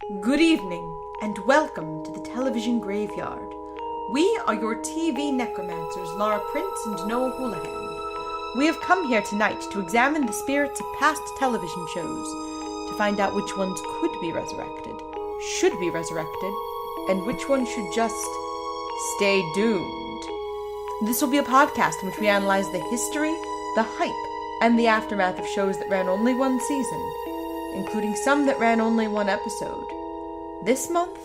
Good evening, and welcome to the television graveyard. We are your TV necromancers, Laura Prince and Noah Houlihan. We have come here tonight to examine the spirits of past television shows, to find out which ones could be resurrected, should be resurrected, and which ones should just stay doomed. This will be a podcast in which we analyze the history, the hype, and the aftermath of shows that ran only one season, including some that ran only one episode. This month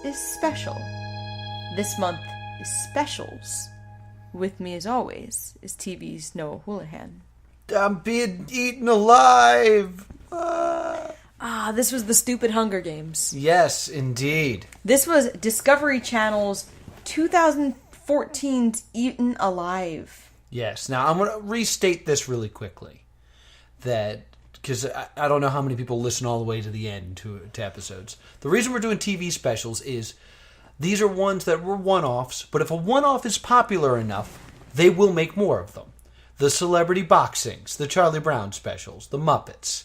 is special. This month is specials. With me, as always, is TV's Noah Houlihan. I'm being eaten alive! This was the stupid Hunger Games. Yes, indeed. This was Discovery Channel's 2014's Eaten Alive. Yes. Now, I'm going to restate this really quickly. Because I don't know how many people listen all the way to the end to episodes. The reason we're doing TV specials is these are ones that were one-offs, but if a one-off is popular enough, they will make more of them. The celebrity boxings, the Charlie Brown specials, the Muppets.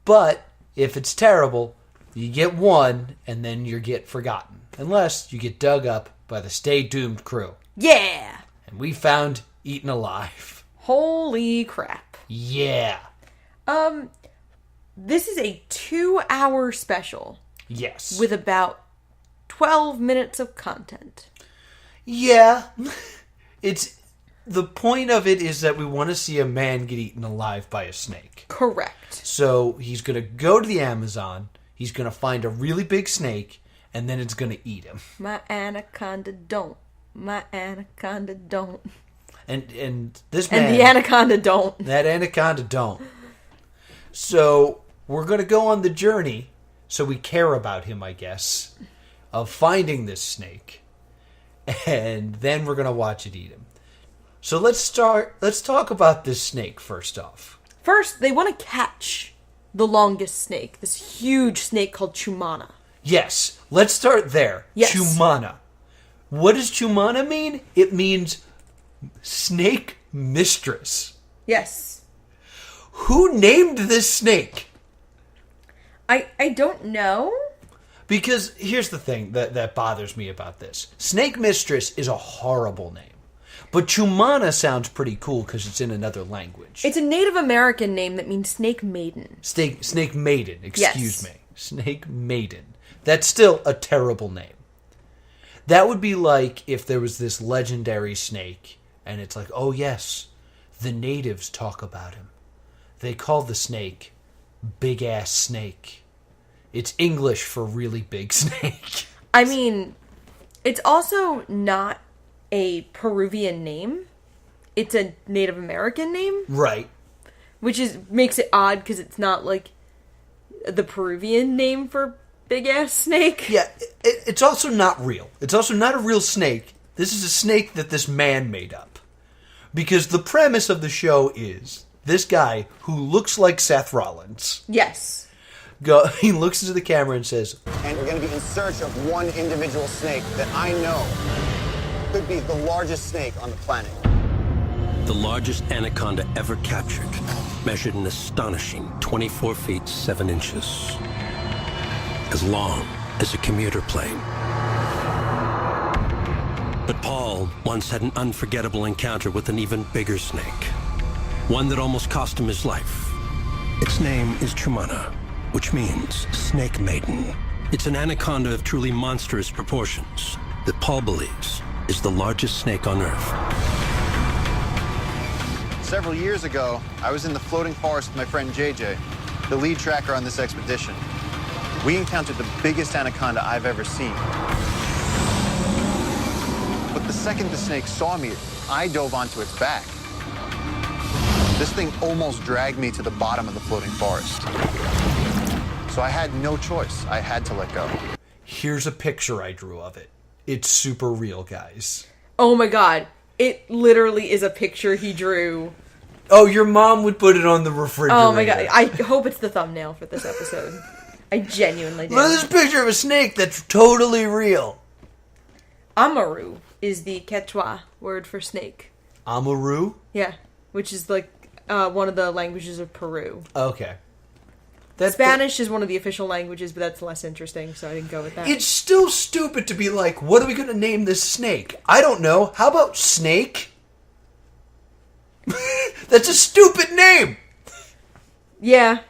But if it's terrible, you get one and then you get forgotten. Unless you get dug up by the Stay Doomed crew. Yeah! And we found Eaten Alive. Holy crap. Yeah. This is a 2-hour special. Yes. With about 12 minutes of content. Yeah. The point of it is that we want to see a man get eaten alive by a snake. Correct. So he's going to go to the Amazon, he's going to find a really big snake, and then it's going to eat him. My anaconda don't. My anaconda don't. And this man... And the anaconda don't. That anaconda don't. So we're going to go on the journey, so we care about him, I guess, of finding this snake. And then we're going to watch it eat him. So let's talk about this snake first off. First, they want to catch the longest snake, this huge snake called Chumana. Yes, let's start there. Yes. Chumana. What does Chumana mean? It means snake mistress. Yes. Who named this snake? I don't know. Because here's the thing that bothers me about this. Snake mistress is a horrible name. But Chumana sounds pretty cool because it's in another language. It's a Native American name that means snake maiden. Snake maiden, excuse Yes. me. Snake maiden. That's still a terrible name. That would be like if there was this legendary snake, and it's like, oh yes, the natives talk about him. They call the snake Big Ass Snake. It's English for really big snake. I mean, it's also not a Peruvian name. It's a Native American name. Right. Which makes it odd because it's not like the Peruvian name for big ass snake. Yeah, it's also not real. It's also not a real snake. This is a snake that this man made up. Because the premise of the show is this guy who looks like Seth Rollins. Yes. He looks into the camera and says, and we're going to be in search of one individual snake that I know could be the largest snake on the planet. The largest anaconda ever captured measured an astonishing 24 feet 7 inches. As long as a commuter plane. But Paul once had an unforgettable encounter with an even bigger snake. One that almost cost him his life. Its name is Chumana, which means snake maiden. It's an anaconda of truly monstrous proportions that Paul believes is the largest snake on Earth. Several years ago, I was in the floating forest with my friend JJ, the lead tracker on this expedition. We encountered the biggest anaconda I've ever seen. But the second the snake saw me, I dove onto its back. This thing almost dragged me to the bottom of the floating forest. So I had no choice. I had to let go. here's a picture I drew of it. It's super real, guys. Oh my god. It literally is a picture he drew. Oh, your mom would put it on the refrigerator. Oh my god. I hope it's the thumbnail for this episode. I genuinely do. Look at this picture of a snake that's totally real. Amaru is the Quechua word for snake. Amaru? Yeah, which is like one of the languages of Peru. Okay. Spanish is one of the official languages, but that's less interesting, so I didn't go with that. It's still stupid to be like, what are we going to name this snake? I don't know. How about Snake? That's a stupid name! Yeah.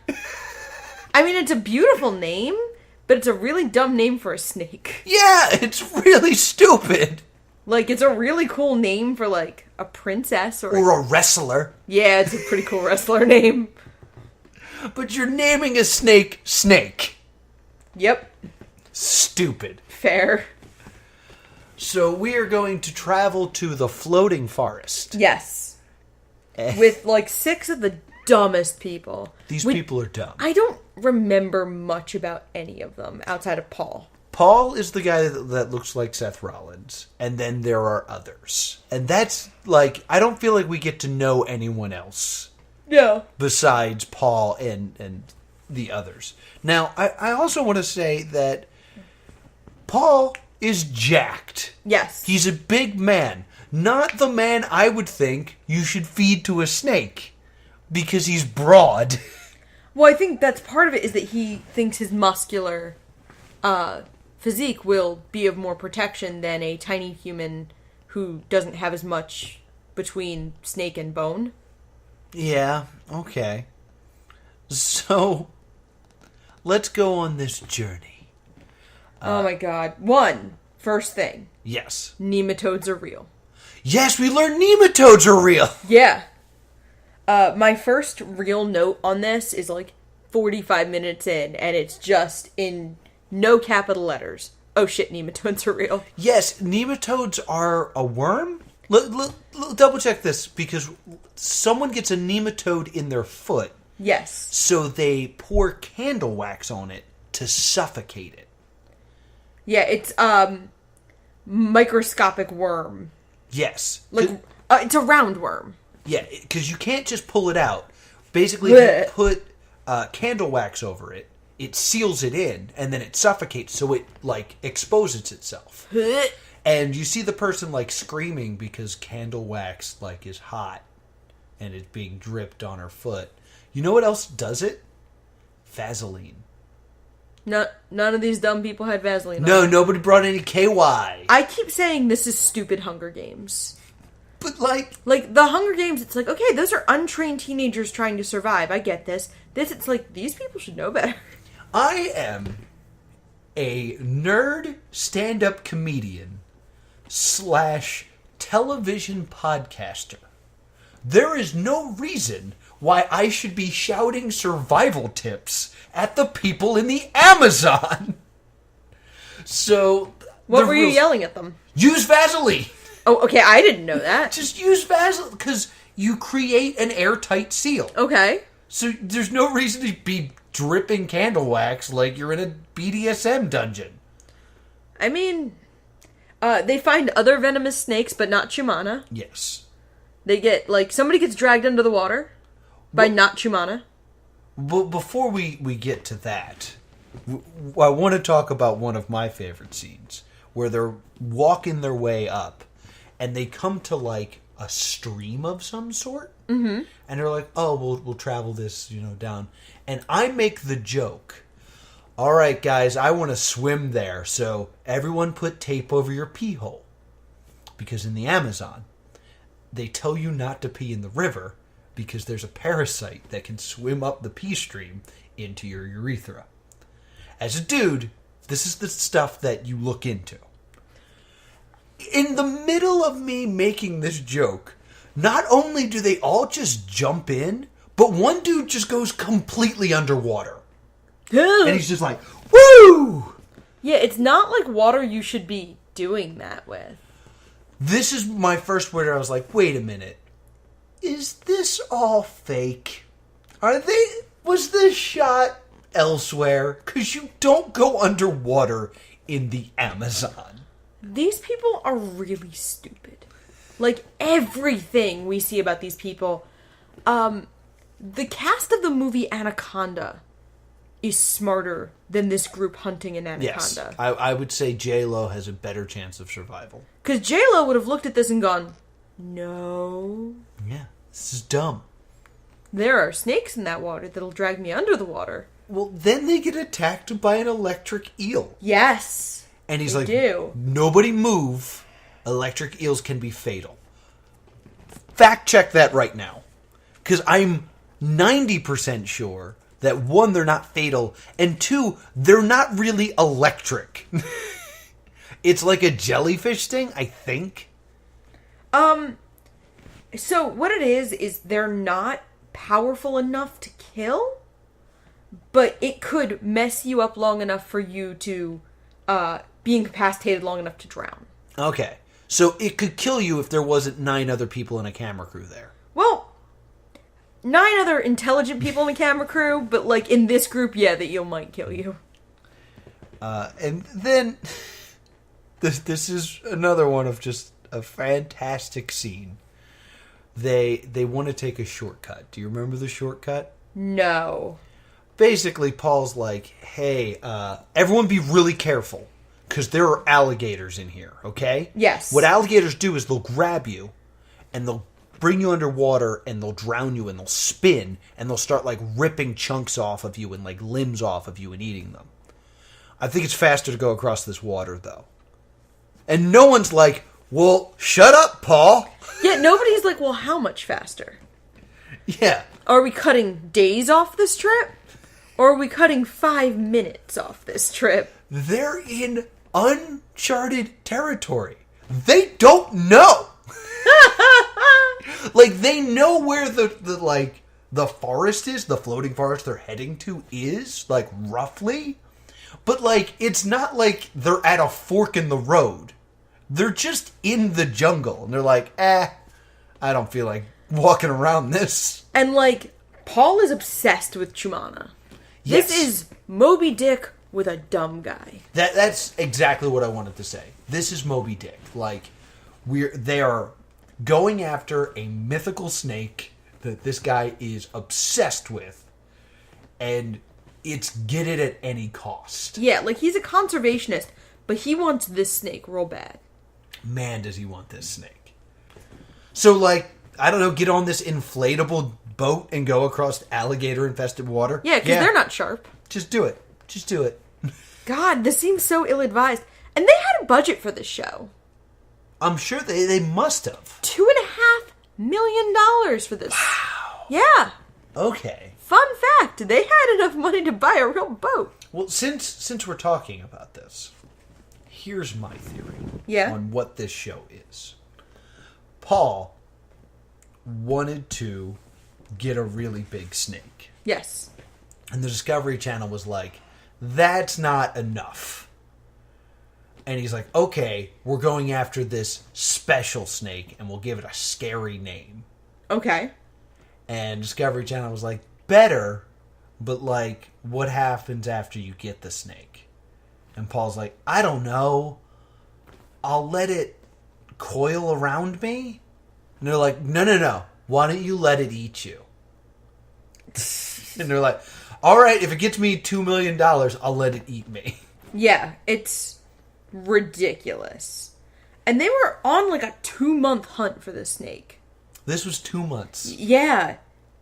I mean, it's a beautiful name, but it's a really dumb name for a snake. Yeah, it's really stupid. Like, it's a really cool name for, like, a princess or a wrestler. Yeah, it's a pretty cool wrestler name. But you're naming a snake Snake. Yep. Stupid. Fair. So we are going to travel to the floating forest. Yes. With, like, 6 of the dumbest people. These people are dumb. I don't remember much about any of them outside of Paul. Paul is the guy that looks like Seth Rollins. And then there are others. And that's, like, I don't feel like we get to know anyone else. Yeah. Besides Paul and the others. Now, I also want to say that Paul is jacked. Yes. He's a big man. Not the man I would think you should feed to a snake. Because he's broad. Well, I think that's part of it, is that he thinks his muscular physique will be of more protection than a tiny human who doesn't have as much between snake and bone. Yeah, okay. So, let's go on this journey. Oh my god. First thing. Yes. Nematodes are real. Yes, we learned nematodes are real! Yeah. My first real note on this is like 45 minutes in, and it's just in no capital letters. Oh shit, nematodes are real. Yes, nematodes are a worm? Double check this, because someone gets a nematode in their foot. Yes. So they pour candle wax on it to suffocate it. Yeah, it's microscopic worm. Yes. Like, it's a round worm. Yeah, because you can't just pull it out. Basically, if you put candle wax over it, it seals it in, and then it suffocates, so it, like, exposes itself. And you see the person, like, screaming because candle wax, like, is hot and it's being dripped on her foot. You know what else does it? Vaseline. None of these dumb people had Vaseline on. No, nobody brought any KY. I keep saying this is stupid Hunger Games. But, like, the Hunger Games, it's like, okay, those are untrained teenagers trying to survive. I get this. This, it's like, these people should know better. I am a nerd stand-up comedian / television podcaster. There is no reason why I should be shouting survival tips at the people in the Amazon. So, what were you yelling at them? Use Vaseline. Oh, okay, I didn't know that. Just use Vaseline, because you create an airtight seal. Okay. So there's no reason to be dripping candle wax like you're in a BDSM dungeon. I mean, they find other venomous snakes, but not Chumana. Yes. They get, like, somebody gets dragged under the water by not Chumana. But before we get to that, I want to talk about one of my favorite scenes, where they're walking their way up, and they come to, like, a stream of some sort. Mm-hmm. And they're like, oh, we'll travel this, down. And I make the joke, all right, guys, I want to swim there, so everyone put tape over your pee hole. Because in the Amazon, they tell you not to pee in the river because there's a parasite that can swim up the pee stream into your urethra. As a dude, this is the stuff that you look into. In the middle of me making this joke, not only do they all just jump in, but one dude just goes completely underwater. And he's just like, woo! Yeah, it's not like water you should be doing that with. This is my first word. I was like, wait a minute. Is this all fake? Was this shot elsewhere? Because you don't go underwater in the Amazon. These people are really stupid. Like, everything we see about these people. The cast of the movie Anaconda is smarter than this group hunting an anaconda. Yes, I would say J-Lo has a better chance of survival. Because J-Lo would have looked at this and gone, no. Yeah, this is dumb. There are snakes in that water that'll drag me under the water. Well, then they get attacked by an electric eel. Yes. And he's they like, do. Nobody move. Electric eels can be fatal. Fact check that right now. Because I'm 90% sure that, one, they're not fatal, and two, they're not really electric. It's like a jellyfish sting, I think. So what it is they're not powerful enough to kill, but it could mess you up long enough for you to be incapacitated long enough to drown. Okay. So it could kill you if there wasn't 9 other people in a camera crew there. Well, 9 other intelligent people in the camera crew, but like in this group, yeah, the eel might kill you. And then this is another one of just a fantastic scene. They want to take a shortcut. Do you remember the shortcut? No. Basically, Paul's like, hey, everyone be really careful, because there are alligators in here, okay? Yes. What alligators do is they'll grab you, and they'll bring you underwater, and they'll drown you, and they'll spin, and they'll start, like, ripping chunks off of you and, like, limbs off of you and eating them. I think it's faster to go across this water, though. And no one's like, well, shut up, Paul. Yeah, nobody's like, well, how much faster? Yeah. Are we cutting days off this trip? Or are we cutting 5 minutes off this trip? They're in uncharted territory. They don't know. Like, they know where the forest is, the floating forest they're heading to is, like, roughly. But, like, it's not like they're at a fork in the road. They're just in the jungle. And they're like, I don't feel like walking around this. And, like, Paul is obsessed with Chumana. Yes. This is Moby Dick with a dumb guy. That's exactly what I wanted to say. This is Moby Dick. Like, they are going after a mythical snake that this guy is obsessed with, and it's get it at any cost. Yeah, like, he's a conservationist, but he wants this snake real bad. Man, does he want this snake. So, like, I don't know, get on this inflatable boat and go across alligator-infested water? Yeah, because they're not sharp. Just do it. Just do it. God, this seems so ill-advised. And they had a budget for this show. I'm sure they must have. $2.5 million for this. Wow. Yeah. Okay. Fun fact, they had enough money to buy a real boat. Well, since we're talking about this, here's my theory on what this show is. Paul wanted to get a really big snake. Yes. And the Discovery Channel was like, that's not enough. And he's like, okay, we're going after this special snake, and we'll give it a scary name. Okay. And Discovery Channel was like, better, but, like, what happens after you get the snake? And Paul's like, I don't know. I'll let it coil around me? And they're like, no. Why don't you let it eat you? And they're like, all right, if it gets me $2 million, I'll let it eat me. Yeah, it's ridiculous. And they were on like a 2-month hunt for this snake. This was 2 months. Yeah.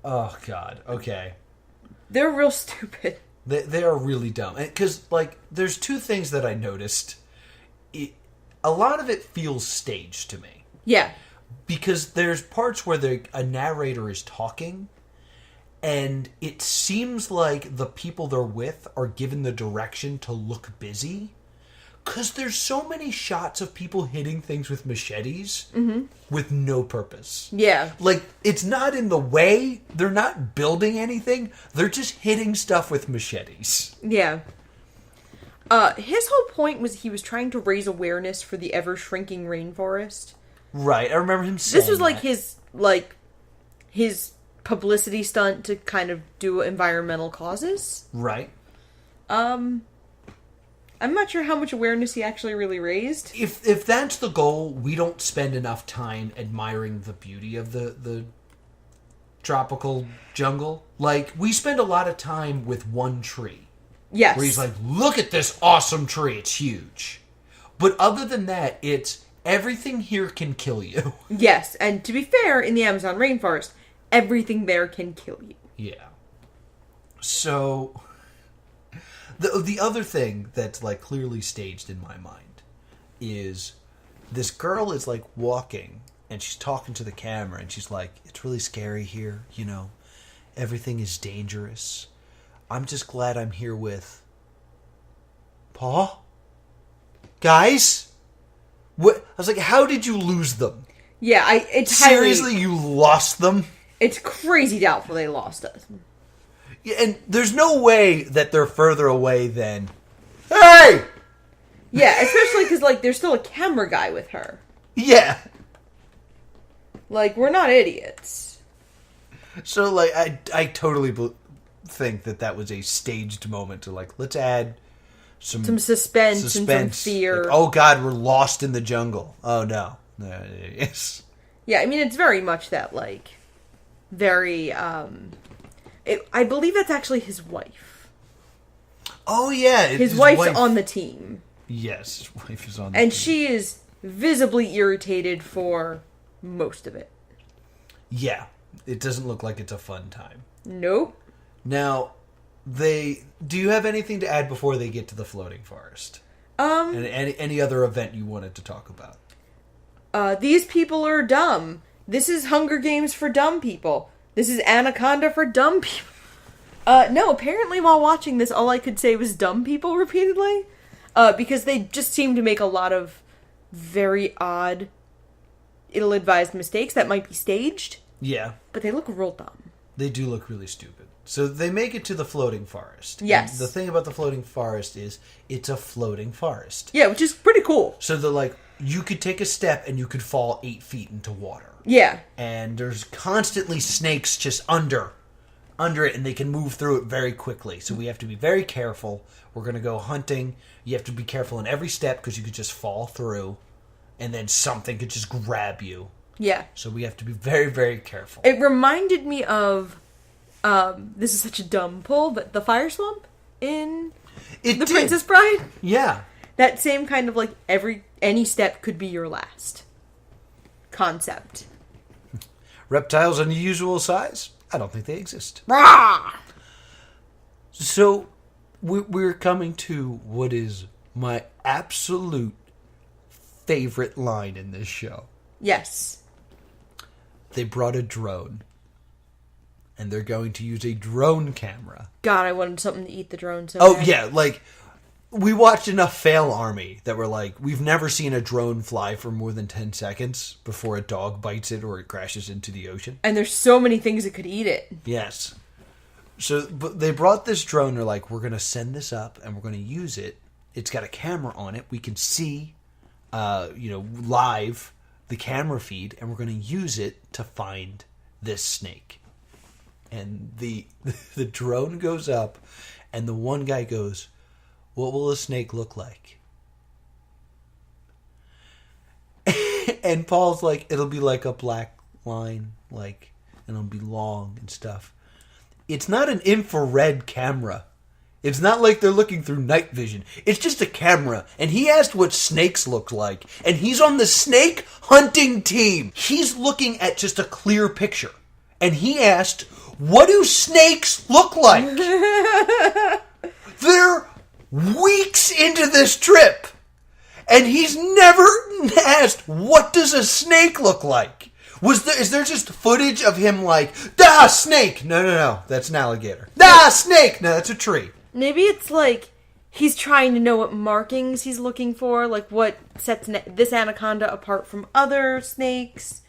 Oh, God. Okay. They're real stupid. They are really dumb. Because, like, there's 2 things that I noticed. A lot of it feels staged to me. Yeah. Because there's parts where a narrator is talking, and it seems like the people they're with are given the direction to look busy. Because there's so many shots of people hitting things with machetes with no purpose. Yeah. Like, it's not in the way. They're not building anything. They're just hitting stuff with machetes. Yeah. His whole point was he was trying to raise awareness for the ever-shrinking rainforest. Right, I remember him saying this was his publicity stunt to kind of do environmental causes. Right. I'm not sure how much awareness he actually really raised. If that's the goal, we don't spend enough time admiring the beauty of the tropical jungle. Like, we spend a lot of time with one tree. Yes. Where he's like, look at this awesome tree, it's huge. But other than that, it's everything here can kill you. Yes, and to be fair, in the Amazon rainforest, everything there can kill you. Yeah. So, The other thing that's like clearly staged in my mind is this girl is like walking and she's talking to the camera and she's like, it's really scary here, you know. Everything is dangerous. I'm just glad I'm here with Paul. Guys? What? I was like, how did you lose them? Yeah, Seriously, you lost them? It's crazy doubtful they lost us. Yeah, and there's no way that they're further away than, hey! Yeah, especially because, like, there's still a camera guy with her. Yeah. Like, we're not idiots. So, like, I totally think that was a staged moment to, like, let's add some suspense and some fear. Like, oh, God, we're lost in the jungle. Oh, no. Yes. Yeah, I mean, it's very much that, like, very, I believe that's actually his wife. Oh, yeah. His wife's on the team. Yes, his wife is on the team. And she is visibly irritated for most of it. Yeah. It doesn't look like it's a fun time. Nope. Now, do you have anything to add before they get to the floating forest? And any other event you wanted to talk about? These people are dumb. This is Hunger Games for dumb people. This is Anaconda for dumb people. No, apparently while watching this, all I could say was dumb people repeatedly. Because they just seem to make a lot of very odd, ill-advised mistakes that might be staged. Yeah. But they look real dumb. They do look really stupid. So they make it to the floating forest. Yes. And the thing about the floating forest is it's a floating forest. Yeah, which is pretty cool. So they're like, you could take a step and you could fall 8 feet into water. Yeah. And there's constantly snakes just under it, and they can move through it very quickly. So we have to be very careful. We're going to go hunting. You have to be careful in every step because you could just fall through, and then something could just grab you. Yeah. So we have to be very, very careful. It reminded me of, this is such a dumb pull, but the fire swamp in The Princess Bride. Yeah. That same kind of, like, any step could be your last concept. Reptiles unusual size? I don't think they exist. Rah! So, we're coming to what is my absolute favorite line in this show. Yes. They brought a drone. And they're going to use a drone camera. God, I wanted something to eat the drone so Oh, bad. yeah, like, we watched enough Fail Army that we're like, we've never seen a drone fly for more than 10 seconds before a dog bites it or it crashes into the ocean. And there's so many things that could eat it. Yes. So, but they brought this drone. They're like, we're going to send this up and we're going to use it. It's got a camera on it. We can see, live the camera feed, and we're going to use it to find this snake. And the drone goes up, and the one guy goes, what will a snake look like? And Paul's like, it'll be like a black line, and it'll be long and stuff. It's not an infrared camera. It's not like they're looking through night vision. It's just a camera. And he asked what snakes look like. And he's on the snake hunting team. He's looking at just a clear picture. And he asked, what do snakes look like? They're weeks into this trip. And he's never asked, what does a snake look like? Is there just footage of him like, da, snake? No, that's an alligator. Da, snake! No, that's a tree. Maybe it's like he's trying to know what markings he's looking for, like what sets this anaconda apart from other snakes.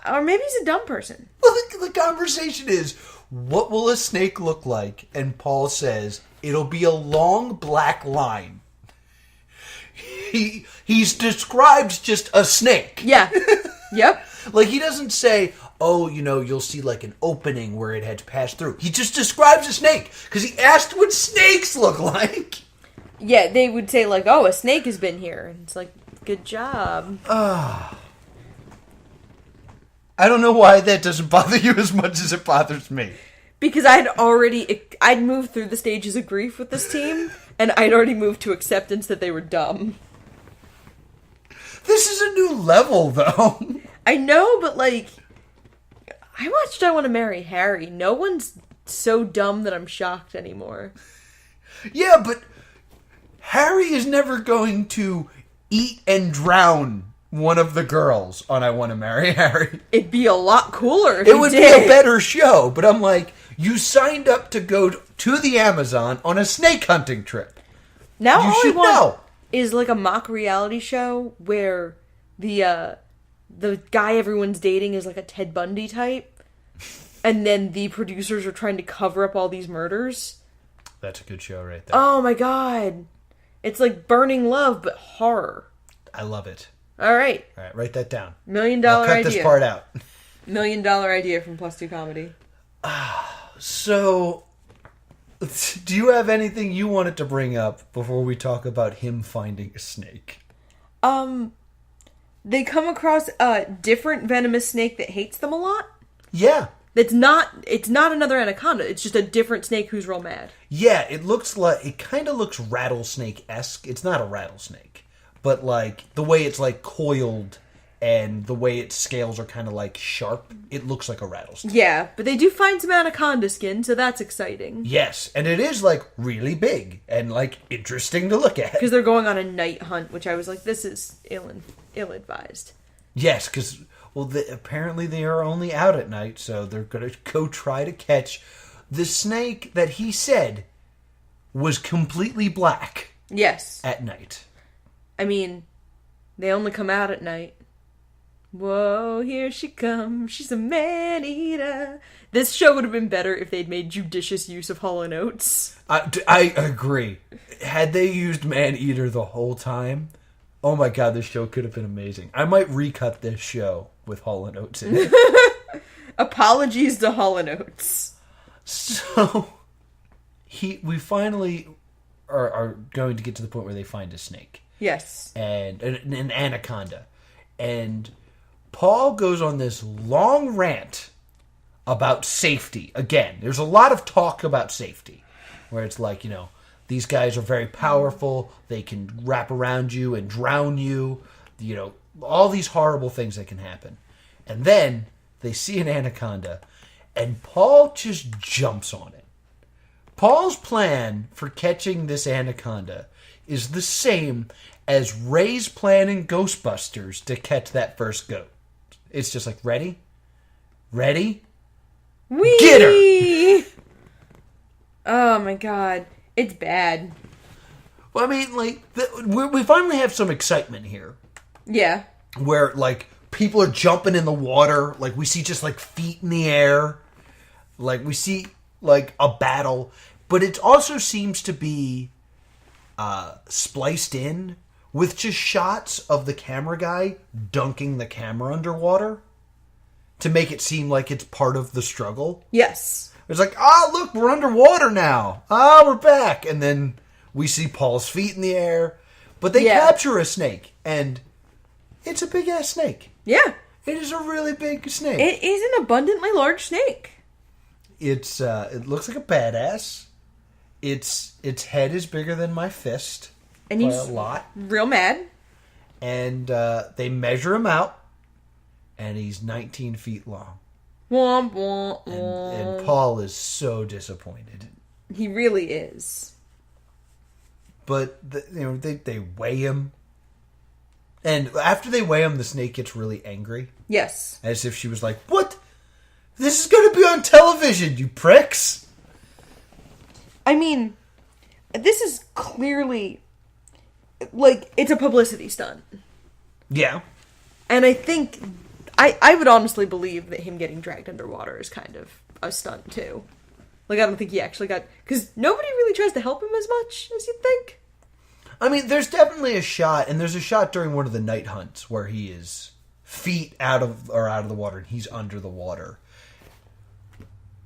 Or maybe he's a dumb person. Well, the conversation is, what will a snake look like? And Paul says, it'll be a long black line. He's described just a snake. Yeah. Yep. Like, he doesn't say, oh, you'll see like an opening where it had passed through. He just describes a snake because he asked what snakes look like. Yeah, they would say like, oh, a snake has been here. And it's like, good job. I don't know why that doesn't bother you as much as it bothers me. Because I'd moved through the stages of grief with this team, and I'd already moved to acceptance that they were dumb. This is a new level, though. I know, but like, I watched I Want to Marry Harry. No one's so dumb that I'm shocked anymore. Yeah, but Harry is never going to eat and drown one of the girls on I Want to Marry Harry. It'd be a lot cooler if It he would did. be a better show, but I'm like, you signed up to go to the Amazon on a snake hunting trip. Now You all should I want know. is like a mock reality show where the guy everyone's dating is like a Ted Bundy type, and then the producers are trying to cover up all these murders. That's a good show right there. Oh my god. It's like Burning Love, but horror. I love it. All right. All right, write that down. $1 million I'll cut idea. this part out. $1 million idea from Plus 2 Comedy. So, do you have anything you wanted to bring up before we talk about him finding a snake? They come across a different venomous snake that hates them a lot. Yeah. It's not another anaconda. It's just a different snake who's real mad. Yeah, it kind of looks rattlesnake-esque. It's not a rattlesnake, but like the way it's like coiled and the way its scales are kind of like sharp, it looks like a rattlesnake. Yeah, but they do find some anaconda skin, so that's exciting. Yes, and it is like really big and like interesting to look at. Because they're going on a night hunt, which I was like, this is ill-advised. Yes, because apparently they are only out at night, so they're going to go try to catch the snake that he said was completely black Yes. at night. I mean, they only come out at night. Whoa, here she comes. She's a man-eater. This show would have been better if they'd made judicious use of Hall & Oates. I agree. Had they used Man-Eater the whole time, oh my god, this show could have been amazing. I might recut this show with Hall & Oates in it. Apologies to Hall & Oates. So, we finally are going to get to the point where they find a snake. Yes. And an anaconda. And Paul goes on this long rant about safety. Again, there's a lot of talk about safety. Where it's like, these guys are very powerful. They can wrap around you and drown you. All these horrible things that can happen. And then they see an anaconda. And Paul just jumps on it. Paul's plan for catching this anaconda is the same as Ray's plan in Ghostbusters to catch that first goat. It's just like, ready? Ready? Whee! Get her! Oh my god. It's bad. Well, I mean, like, we finally have some excitement here. Yeah. Where, like, people are jumping in the water. Like, we see just, like, feet in the air. Like, we see, like, a battle. But it also seems to be spliced in with just shots of the camera guy dunking the camera underwater to make it seem like it's part of the struggle. Yes. It's like, look, we're underwater now. We're back. And then we see Paul's feet in the air. But they capture a snake. And it's a big-ass snake. Yeah. It is a really big snake. It is an abundantly large snake. It looks like a badass. Its head is bigger than my fist. And by he's a lot. real mad. And they measure him out. And he's 19 feet long. Womp, womp, womp. And Paul is so disappointed. He really is. But they weigh him, and after they weigh him, the snake gets really angry. Yes. As if she was like, "What? This is going to be on television, you pricks!" I mean, this is clearly like it's a publicity stunt. Yeah. And I think I would honestly believe that him getting dragged underwater is kind of a stunt too. Like, I don't think he actually got... Because nobody really tries to help him as much as you'd think. I mean, there's definitely a shot, and there's a shot during one of the night hunts where he is feet out of the water, and he's under the water.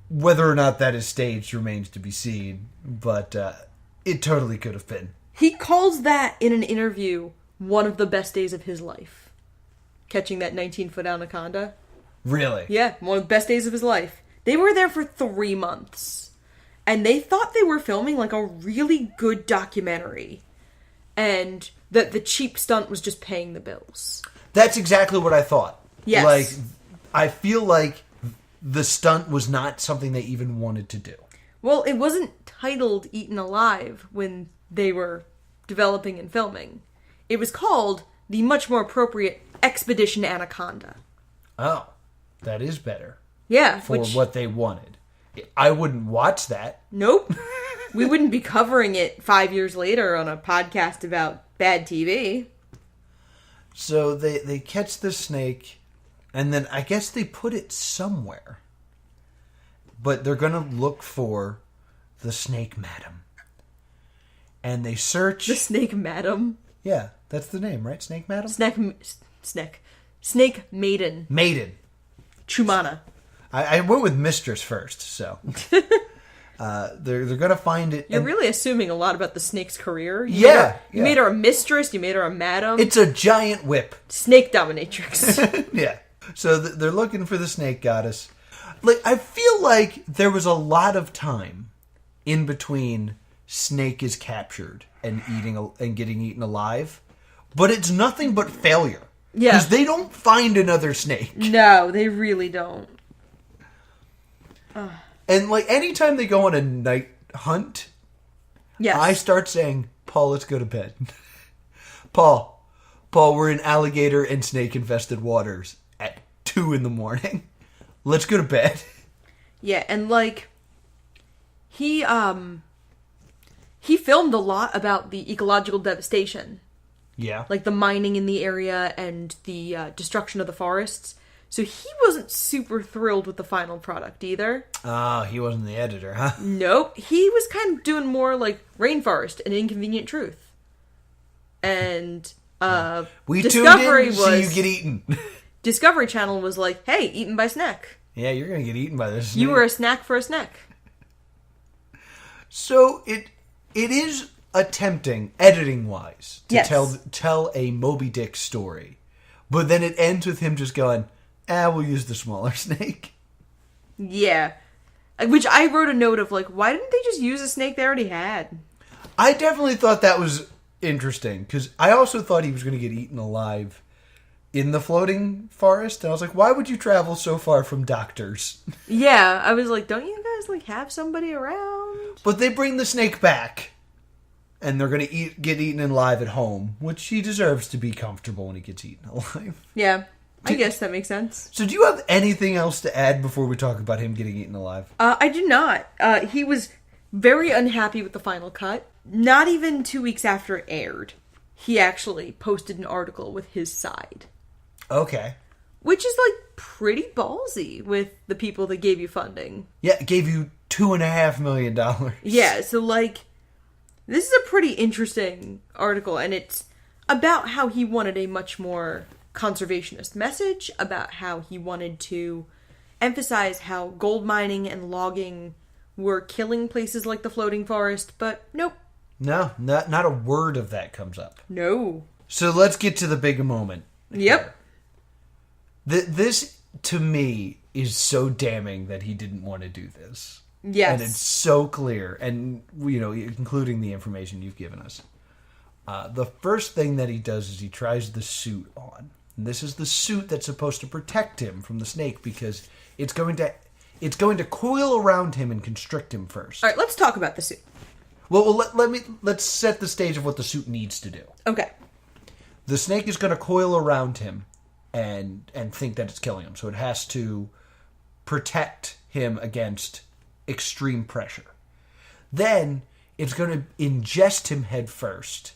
Whether or not that is staged remains to be seen, but it totally could have been. He calls that, in an interview, one of the best days of his life. Catching that 19-foot anaconda. Really? Yeah, one of the best days of his life. They were there for 3 months. And they thought they were filming like a really good documentary. And that the cheap stunt was just paying the bills. That's exactly what I thought. Yes. Like, I feel like the stunt was not something they even wanted to do. Well, it wasn't titled Eaten Alive when they were developing and filming. It was called the much more appropriate Expedition Anaconda. Oh, that is better. Yeah. For what they wanted. I wouldn't watch that. Nope. We wouldn't be covering it 5 years later on a podcast about bad TV. So they catch the snake, and then I guess they put it somewhere. But they're going to look for the snake madam. And they search... The snake madam? Yeah, that's the name, right? Snake madam? Snake maiden. Maiden. Chumana. I went with mistress first, so... they're going to find it. You're really assuming a lot about the snake's career. You made her a mistress. You made her a madam. It's a giant whip. Snake dominatrix. Yeah. So they're looking for the snake goddess. Like, I feel like there was a lot of time in between snake is captured and getting eaten alive, but it's nothing but failure. Yeah. Because they don't find another snake. No, they really don't. And, like, anytime they go on a night hunt, yes. I start saying, Paul, let's go to bed. Paul, we're in alligator and snake-infested waters at 2 a.m. Let's go to bed. Yeah, and, like, he filmed a lot about the ecological devastation. Yeah. Like, the mining in the area and the destruction of the forests. So he wasn't super thrilled with the final product either. Oh, he wasn't the editor, huh? Nope. He was kind of doing more like Rainforest and Inconvenient Truth. And we Discovery tuned in to see you get eaten. Discovery Channel was like, hey, eaten by snack. Yeah, you're going to get eaten by this snake. You were a snack for a snack. So it is attempting, editing-wise, to tell a Moby Dick story. But then it ends with him just going... we'll use the smaller snake. Yeah. Which I wrote a note of, like, why didn't they just use a snake they already had? I definitely thought that was interesting, because I also thought he was going to get eaten alive in the floating forest. And I was like, why would you travel so far from doctors? Yeah, I was like, don't you guys, like, have somebody around? But they bring the snake back, and they're going to get eaten alive at home, which he deserves to be comfortable when he gets eaten alive. Yeah. I guess that makes sense. So do you have anything else to add before we talk about him getting eaten alive? I do not. He was very unhappy with the final cut. Not even 2 weeks after it aired, he actually posted an article with his side. Okay. Which is, like, pretty ballsy with the people that gave you funding. Yeah, it gave you $2.5 million. Yeah, so, like, this is a pretty interesting article, and it's about how he wanted a much more... conservationist message, about how he wanted to emphasize how gold mining and logging were killing places like the floating forest, but nope. No, not a word of that comes up. No. So let's get to the big moment. Yep. This, to me, is so damning that he didn't want to do this. Yes. And it's so clear, and, you know, including the information you've given us. The first thing that he does is he tries the suit on. And this is the suit that's supposed to protect him from the snake because it's going to coil around him and constrict him first. All right, let's talk about the suit. Well, let's set the stage of what the suit needs to do. Okay. The snake is going to coil around him and think that it's killing him, so it has to protect him against extreme pressure. Then it's going to ingest him head first,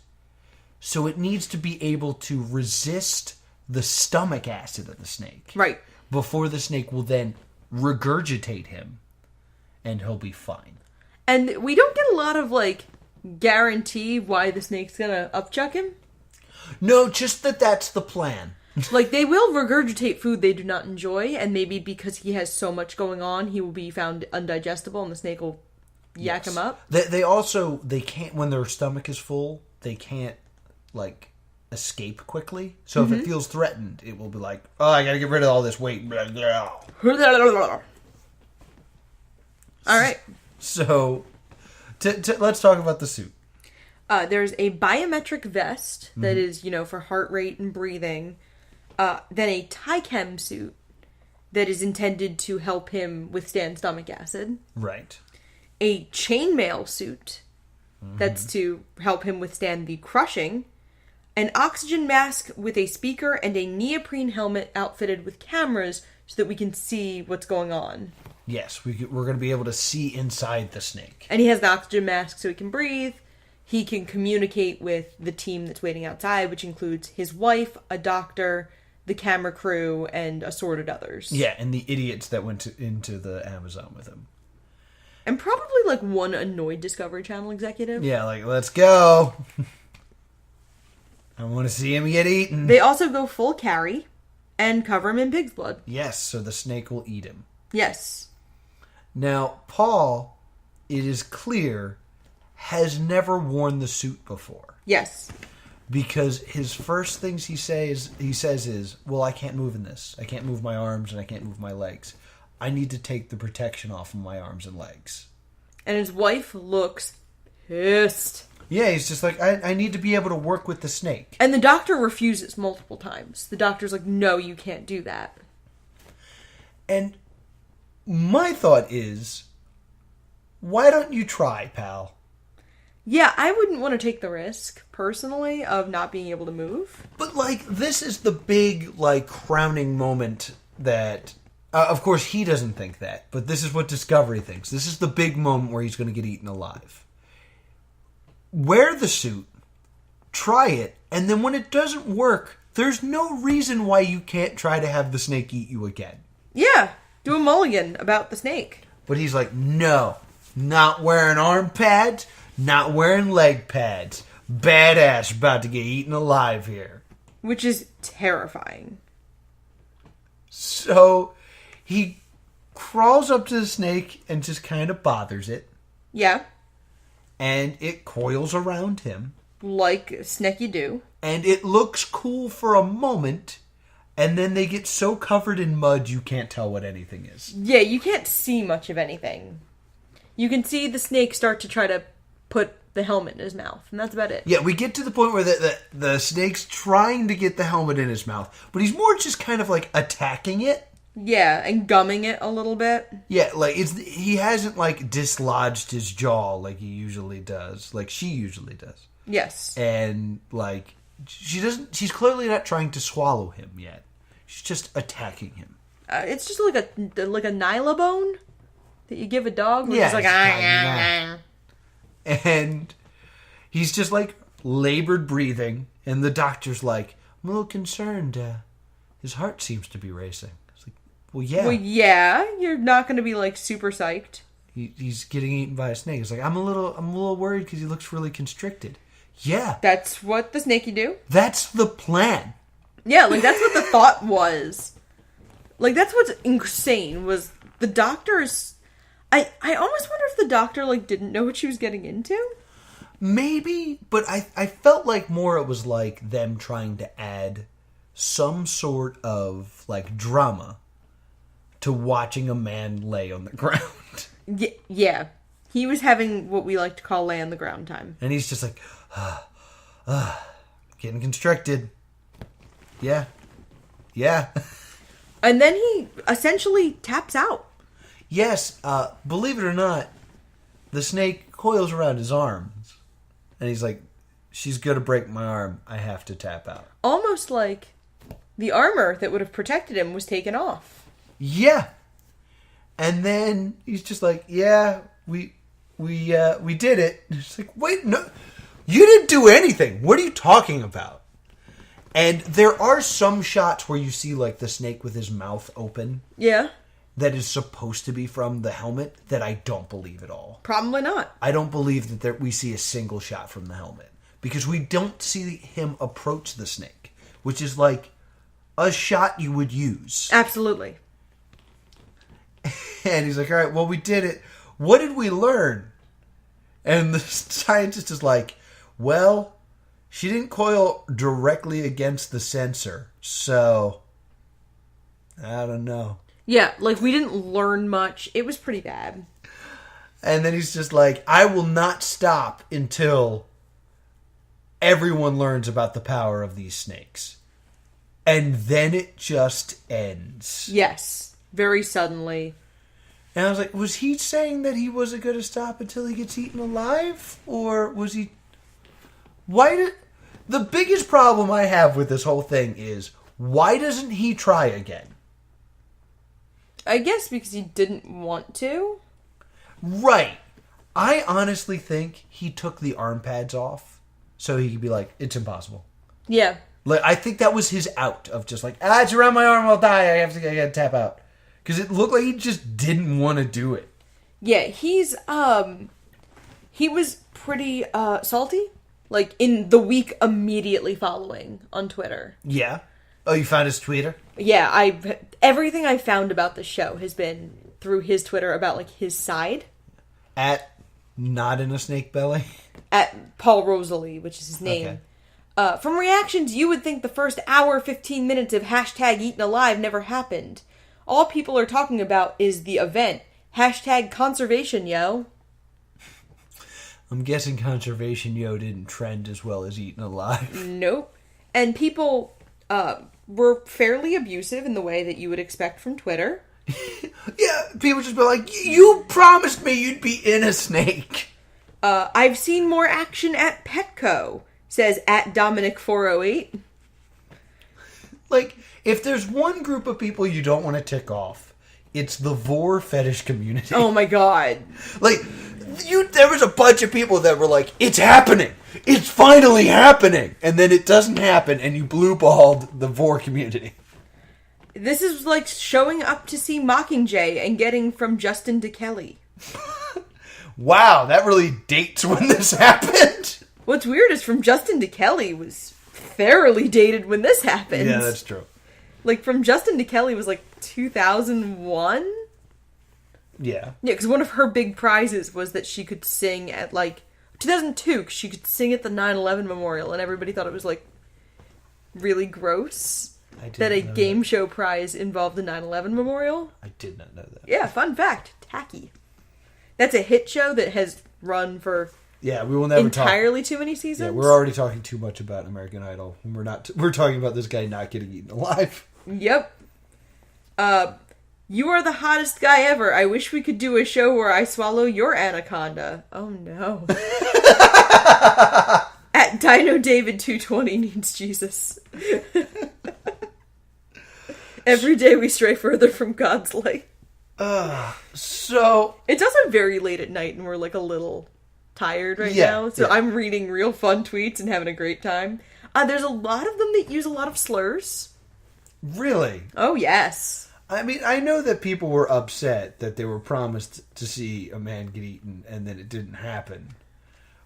so it needs to be able to resist the stomach acid of the snake. Right. Before the snake will then regurgitate him, and he'll be fine. And we don't get a lot of, like, guarantee why the snake's gonna upchuck him. No, just that's the plan. Like, they will regurgitate food they do not enjoy, and maybe because he has so much going on, he will be found undigestible, and the snake will yak him up. They can't, when their stomach is full, they can't, like... escape quickly. So if it feels threatened, it will be like, oh, I gotta get rid of all this weight. All right. So let's talk about the suit. There's a biometric vest that is, for heart rate and breathing. Then a Tychem suit that is intended to help him withstand stomach acid. Right. a chainmail suit that's to help him withstand the crushing, an oxygen mask with a speaker, and a neoprene helmet outfitted with cameras so that we can see what's going on. Yes, we're going to be able to see inside the snake. And he has an oxygen mask so he can breathe. He can communicate with the team that's waiting outside, which includes his wife, a doctor, the camera crew, and assorted others. Yeah, and the idiots that went into the Amazon with him. And probably, like, one annoyed Discovery Channel executive. Yeah, like, let's go. I want to see him get eaten. They also go full carry and cover him in pig's blood. Yes, so the snake will eat him. Yes. Now, Paul, it is clear, has never worn the suit before. Yes. Because his first things he says is, well, I can't move in this. I can't move my arms and I can't move my legs. I need to take the protection off of my arms and legs. And his wife looks pissed. Yeah, he's just like, I need to be able to work with the snake. And the doctor refuses multiple times. The doctor's like, no, you can't do that. And my thought is, why don't you try, pal? Yeah, I wouldn't want to take the risk, personally, of not being able to move. But, like, this is the big, like, crowning moment that... of course, he doesn't think that, but this is what Discovery thinks. This is the big moment where he's going to get eaten alive. Wear the suit, try it, and then when it doesn't work, there's no reason why you can't try to have the snake eat you again. Yeah, do a mulligan about the snake. But he's like, no, not wearing arm pads, not wearing leg pads. Badass, about to get eaten alive here. Which is terrifying. So he crawls up to the snake and just kind of bothers it. Yeah. And it coils around him. Like snake you do. And it looks cool for a moment. And then they get so covered in mud you can't tell what anything is. Yeah, you can't see much of anything. You can see the snake start to try to put the helmet in his mouth. And that's about it. Yeah, we get to the point where the snake's trying to get the helmet in his mouth. But he's more just kind of like attacking it. Yeah, and gumming it a little bit. Yeah, like he hasn't like dislodged his jaw like he usually does, like she usually does. Yes. And like she's clearly not trying to swallow him yet. She's just attacking him. It's just like a Nyla bone that you give a dog. Yeah, It's like and he's just like labored breathing, and the doctor's like, I'm a little concerned. His heart seems to be racing. Well, yeah. Well, yeah, you're not going to be, like, super psyched. He's getting eaten by a snake. It's like, I'm a little worried because he looks really constricted. Yeah. That's what the snakey do. That's the plan. Yeah, like, that's what the thought was. Like, that's what's insane, was the doctor's... I almost wonder if the doctor, like, didn't know what she was getting into. Maybe, but I felt like more it was like them trying to add some sort of, like, drama to watching a man lay on the ground. Yeah. He was having what we like to call lay on the ground time. And he's just like, getting constricted. Yeah. Yeah. And then he essentially taps out. Yes, believe it or not, the snake coils around his arms. And he's like, she's going to break my arm. I have to tap out. Almost like the armor that would have protected him was taken off. Yeah. And then he's just like, yeah, we did it. It's like, wait, no, you didn't do anything. What are you talking about? And there are some shots where you see like the snake with his mouth open. Yeah. That is supposed to be from the helmet that I don't believe at all. Probably not. I don't believe that we see a single shot from the helmet. Because we don't see him approach the snake. Which is like a shot you would use. Absolutely. And he's like, all right, well, we did it. What did we learn? And the scientist is like, well, she didn't coil directly against the sensor. So, I don't know. Yeah, like, we didn't learn much. It was pretty bad. And then he's just like, I will not stop until everyone learns about the power of these snakes. And then it just ends. Yes. Very suddenly. And I was like, was he saying that he wasn't going to stop until he gets eaten alive? Or was he... The biggest problem I have with this whole thing is, why doesn't he try again? I guess because he didn't want to. Right. I honestly think he took the arm pads off so he could be like, it's impossible. Yeah. Like, I think that was his out of just like, it's around my arm, I'll die, I gotta tap out. Because it looked like he just didn't want to do it. Yeah, he was pretty salty, like in the week immediately following on Twitter. Yeah. Oh, you found his Twitter? Yeah, everything I found about the show has been through his Twitter about like his side. At Not in a Snake Belly? At Paul Rosolie, which is his name. Okay. From reactions, you would think the first hour, 15 minutes of hashtag Eaten Alive never happened. All people are talking about is the event. Hashtag conservation, yo. I'm guessing conservation, yo, didn't trend as well as Eaten Alive. Nope. And people were fairly abusive in the way that you would expect from Twitter. Yeah, people just be like, you promised me you'd be in a snake. I've seen more action at Petco, says at Dominic408. Like, if there's one group of people you don't want to tick off, it's the vor fetish community. Oh my god. Like, there was a bunch of people that were like, it's happening! It's finally happening! And then it doesn't happen, and you blue-balled the vor community. This is like showing up to see Mockingjay and getting from Justin to Kelly. Wow, that really dates when this happened. What's weird is From Justin to Kelly was fairly dated when this happened. Yeah, that's true. Like, From Justin to Kelly was like 2001? Yeah. Yeah, because one of her big prizes was that she could sing at like 2002, 'cause she could sing at the 9/11 memorial, and everybody thought it was like really gross that a game show prize involved the 9/11 memorial. I did not know that. Yeah, fun fact. Tacky. That's a hit show that has run for we will never entirely too many seasons. Yeah, we're already talking too much about American Idol. We're not. We're talking about this guy not getting eaten alive. Yep. You are the hottest guy ever. I wish we could do a show where I swallow your anaconda. Oh no. At Dino David 220 needs Jesus. Every day we stray further from God's light. So it's also very late at night and we're like a little tired right now. So I'm reading real fun tweets and having a great time. There's a lot of them that use a lot of slurs. Really? Oh, yes. I mean, I know that people were upset that they were promised to see a man get eaten and then it didn't happen.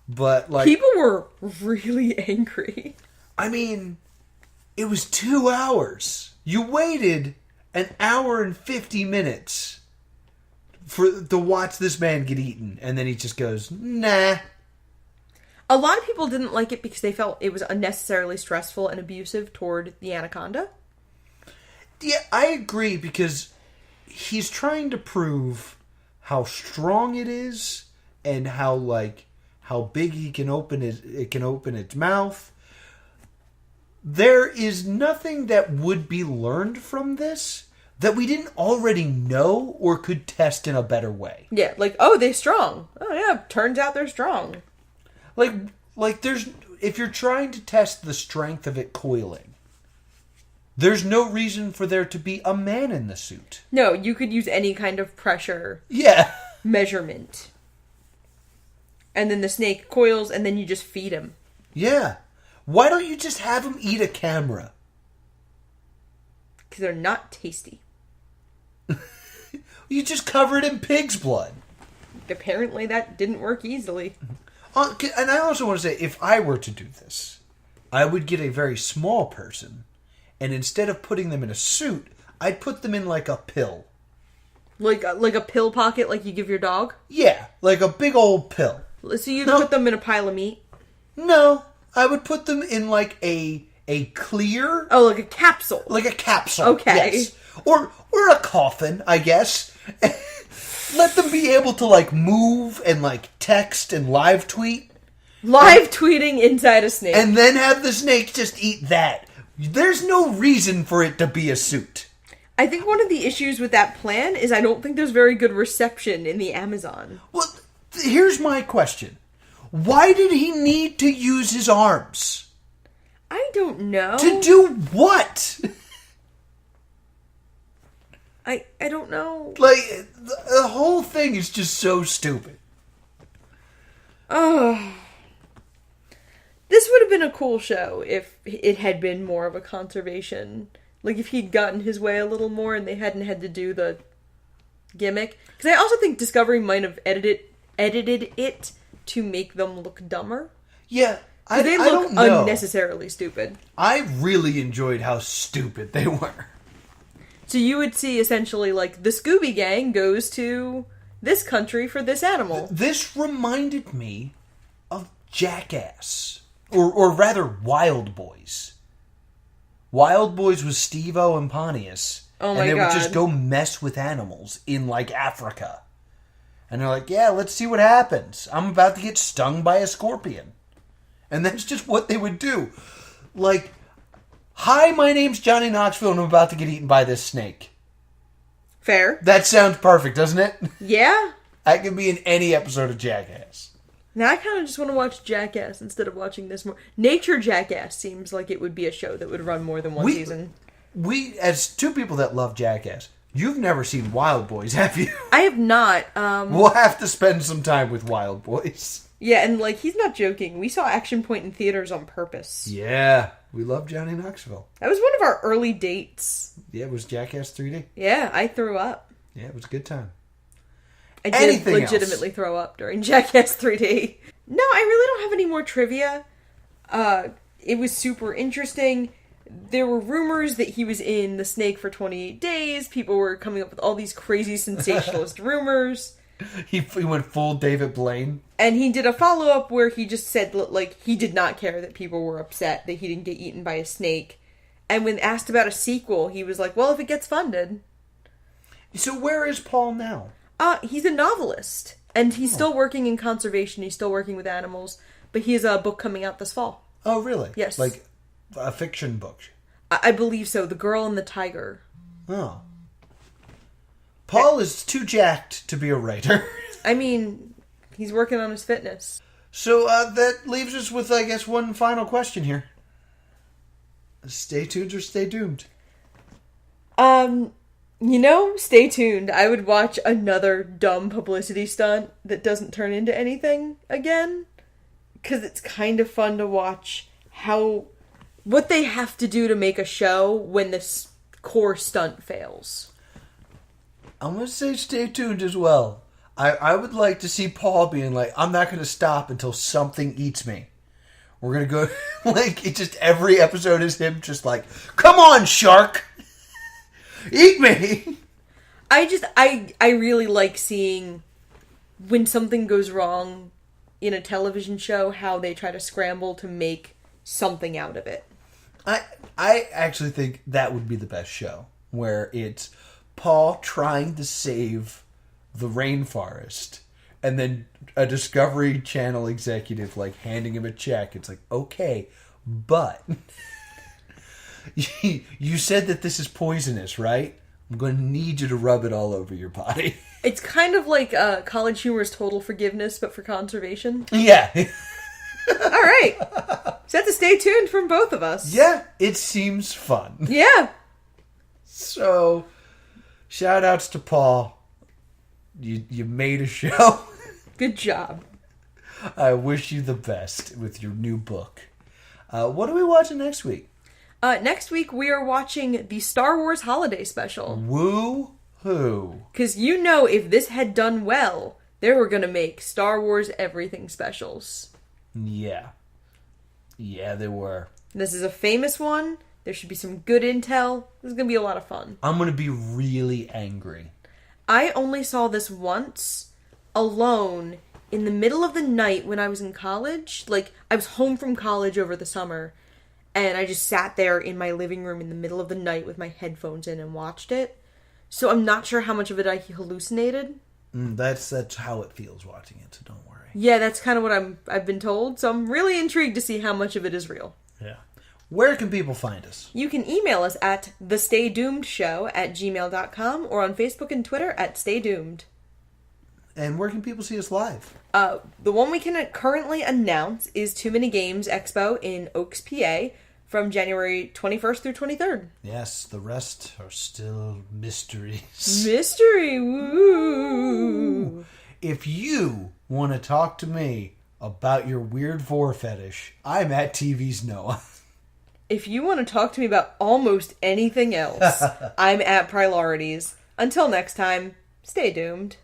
But, like... people were really angry. I mean, it was 2 hours. You waited an hour and 50 minutes to watch this man get eaten, and then he just goes, nah. A lot of people didn't like it because they felt it was unnecessarily stressful and abusive toward the anaconda. Yeah, I agree, because he's trying to prove how strong it is and how big it can open its mouth. There is nothing that would be learned from this that we didn't already know or could test in a better way. Yeah, like, oh, they're strong. Oh yeah, turns out they're strong. Like there's, if you're trying to test the strength of it coiling, there's no reason for there to be a man in the suit. No, you could use any kind of pressure measurement. And then the snake coils, and then you just feed him. Yeah. Why don't you just have him eat a camera? Because they're not tasty. You just cover it in pig's blood. Apparently that didn't work easily. And I also want to say, if I were to do this, I would get a very small person, and instead of putting them in a suit, I'd put them in like a pill. Like a pill pocket like you give your dog? Yeah, like a big old pill. So you'd put them in a pile of meat? No, I would put them in like a clear... Oh, like a capsule. Like a capsule, okay. Yes. Or a coffin, I guess. Let them be able to like move and like text and live tweet. Live tweeting inside a snake. And then have the snake just eat that. There's no reason for it to be a suit. I think one of the issues with that plan is I don't think there's very good reception in the Amazon. Well, here's my question. Why did he need to use his arms? I don't know. To do what? I don't know. Like, the whole thing is just so stupid. Oh. This would have been a cool show if it had been more of a conservation. Like, if he'd gotten his way a little more and they hadn't had to do the gimmick. Because I also think Discovery might have edited it to make them look dumber. Yeah, they look unnecessarily stupid. I really enjoyed how stupid they were. So you would see essentially, like, the Scooby Gang goes to this country for this animal. This reminded me of Jackass. Or rather, Wild Boys. Wild Boys was Steve-O and Pontius. Oh my God. And they would just go mess with animals in, like, Africa. And they're like, yeah, let's see what happens. I'm about to get stung by a scorpion. And that's just what they would do. Like, hi, my name's Johnny Knoxville and I'm about to get eaten by this snake. Fair. That sounds perfect, doesn't it? Yeah. I could be in any episode of Jackass. Now I kind of just want to watch Jackass instead of watching this more. Nature Jackass seems like it would be a show that would run more than one season. We, as two people that love Jackass, you've never seen Wild Boys, have you? I have not. We'll have to spend some time with Wild Boys. Yeah, and like, he's not joking. We saw Action Point in theaters on purpose. Yeah, we love Johnny Knoxville. That was one of our early dates. Yeah, it was Jackass 3D. Yeah, I threw up. Yeah, it was a good time. I did legitimately throw up during Jackass 3D. No, I really don't have any more trivia. It was super interesting. There were rumors that he was in The Snake for 28 days. People were coming up with all these crazy sensationalist rumors. He went full David Blaine. And he did a follow-up where he just said, like, he did not care that people were upset that he didn't get eaten by a snake. And when asked about a sequel, he was like, well, if it gets funded. So where is Paul now? He's a novelist. And he's still working in conservation. He's still working with animals. But he has a book coming out this fall. Oh, really? Yes. Like a fiction book? I believe so. The Girl and the Tiger. Oh. Paul is too jacked to be a writer. I mean, he's working on his fitness. So that leaves us with, I guess, one final question here. Stay tuned or stay doomed? Stay tuned. I would watch another dumb publicity stunt that doesn't turn into anything again. Because it's kind of fun to watch what they have to do to make a show when this core stunt fails. I'm going to say stay tuned as well. I would like to see Paul being like, I'm not going to stop until something eats me. We're going to go, like, it just, every episode is him just like, come on, shark! Eat me! I really like seeing when something goes wrong in a television show, how they try to scramble to make something out of it. I actually think that would be the best show, where it's Paul trying to save the rainforest, and then a Discovery Channel executive, like, handing him a check. It's like, okay, but you said that this is poisonous, right? I'm going to need you to rub it all over your body. It's kind of like College Humor's Total Forgiveness, but for conservation. Yeah. All right. So that's a stay tuned from both of us. Yeah, it seems fun. Yeah. So, shout outs to Paul. You made a show. Good job. I wish you the best with your new book. What are we watching next week? Next week we are watching the Star Wars Holiday Special. Woo-hoo. Because if this had done well, they were going to make Star Wars Everything specials. Yeah. Yeah, they were. This is a famous one. There should be some good intel. This is going to be a lot of fun. I'm going to be really angry. I only saw this once, alone, in the middle of the night when I was in college. Like, I was home from college over the summer, and I just sat there in my living room in the middle of the night with my headphones in and watched it. So I'm not sure how much of it I hallucinated. That's how it feels watching it, so don't worry. Yeah, that's kind of what I've been told. So I'm really intrigued to see how much of it is real. Yeah. Where can people find us? You can email us at thestaydoomedshow@gmail.com or on Facebook and Twitter at StayDoomed. And where can people see us live? The one we can currently announce is Too Many Games Expo in Oaks, PA, from January 21st through 23rd. Yes, the rest are still mysteries. Mystery, woo! If you want to talk to me about your weird vor fetish, I'm at TV's Noah. If you want to talk to me about almost anything else, I'm at Priorities. Until next time, stay doomed.